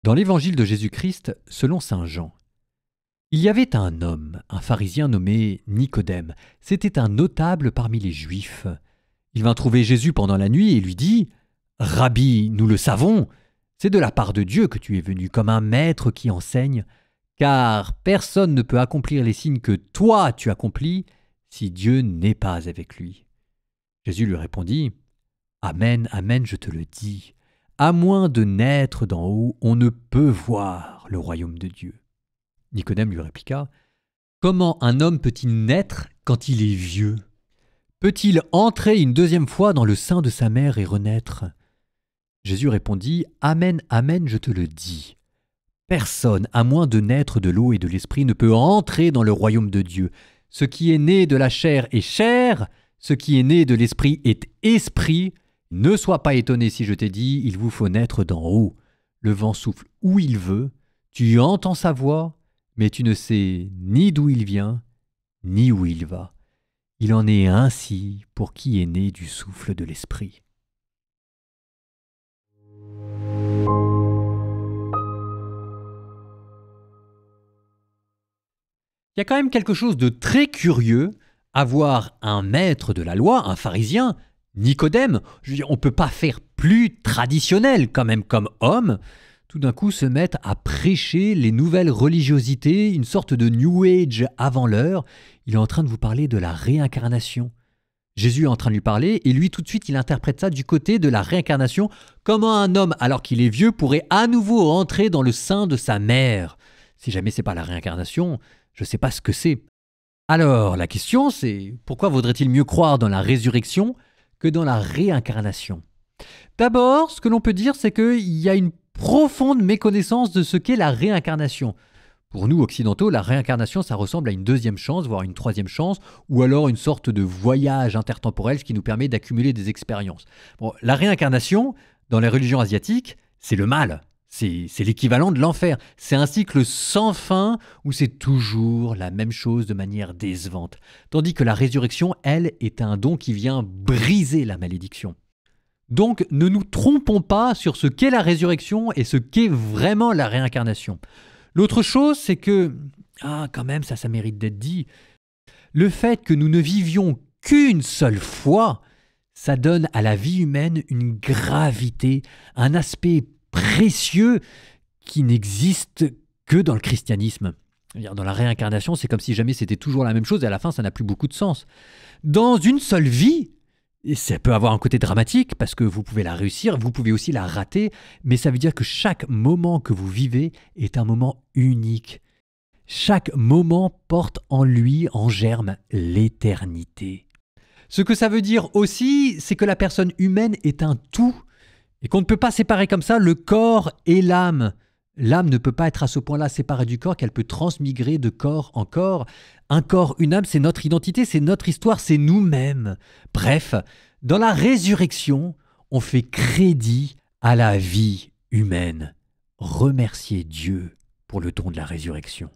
Dans l'évangile de Jésus-Christ, selon saint Jean, il y avait un homme, un pharisien nommé Nicodème. C'était un notable parmi les Juifs. Il vint trouver Jésus pendant la nuit et lui dit « Rabbi, nous le savons, c'est de la part de Dieu que tu es venu comme un maître qui enseigne, car personne ne peut accomplir les signes que toi tu accomplis si Dieu n'est pas avec lui. » Jésus lui répondit « Amen, amen, je te le dis. À moins de naître d'en haut, on ne peut voir le royaume de Dieu. » Nicodème lui répliqua « Comment un homme peut-il naître quand il est vieux? Peut-il entrer une deuxième fois dans le sein de sa mère et renaître ?» Jésus répondit « Amen, amen, je te le dis. Personne, à moins de naître de l'eau et de l'esprit, ne peut entrer dans le royaume de Dieu. Ce qui est né de la chair est chair, ce qui est né de l'esprit est esprit. Ne sois pas étonné si je t'ai dit, il vous faut naître d'en haut. Le vent souffle où il veut, tu entends sa voix, mais tu ne sais ni d'où il vient, ni où il va. Il en est ainsi pour qui est né du souffle de l'esprit. » Il y a quand même quelque chose de très curieux à voir un maître de la loi, un pharisien, Nicodème, je veux dire, on ne peut pas faire plus traditionnel quand même comme homme, tout d'un coup se mettre à prêcher les nouvelles religiosités, une sorte de New Age avant l'heure. Il est en train de vous parler de la réincarnation. Jésus est en train de lui parler et lui tout de suite il interprète ça du côté de la réincarnation. Comment un homme alors qu'il est vieux pourrait à nouveau entrer dans le sein de sa mère? Si jamais c'est pas la réincarnation, je ne sais pas ce que c'est. Alors la question c'est pourquoi vaudrait-il mieux croire dans la résurrection que dans la réincarnation? D'abord, ce que l'on peut dire, c'est qu'il y a une profonde méconnaissance de ce qu'est la réincarnation. Pour nous, occidentaux, la réincarnation, ça ressemble à une deuxième chance, voire une troisième chance, ou alors une sorte de voyage intertemporel, ce qui nous permet d'accumuler des expériences. Bon, la réincarnation, dans les religions asiatiques, c'est le mal. C'est l'équivalent de l'enfer. C'est un cycle sans fin où c'est toujours la même chose de manière décevante. Tandis que la résurrection, elle, est un don qui vient briser la malédiction. Donc, ne nous trompons pas sur ce qu'est la résurrection et ce qu'est vraiment la réincarnation. L'autre chose, c'est que, quand même, ça mérite d'être dit, le fait que nous ne vivions qu'une seule fois, ça donne à la vie humaine une gravité, un aspect précieux qui n'existe que dans le christianisme. Dans la réincarnation, c'est comme si jamais c'était toujours la même chose et à la fin, ça n'a plus beaucoup de sens. Dans une seule vie, et ça peut avoir un côté dramatique parce que vous pouvez la réussir, vous pouvez aussi la rater, mais ça veut dire que chaque moment que vous vivez est un moment unique. Chaque moment porte en lui, en germe, l'éternité. Ce que ça veut dire aussi, c'est que la personne humaine est un tout et qu'on ne peut pas séparer comme ça le corps et l'âme. L'âme ne peut pas être à ce point-là séparée du corps qu'elle peut transmigrer de corps en corps. Un corps, une âme, c'est notre identité, c'est notre histoire, c'est nous-mêmes. Bref, dans la résurrection, on fait crédit à la vie humaine. Remerciez Dieu pour le don de la résurrection.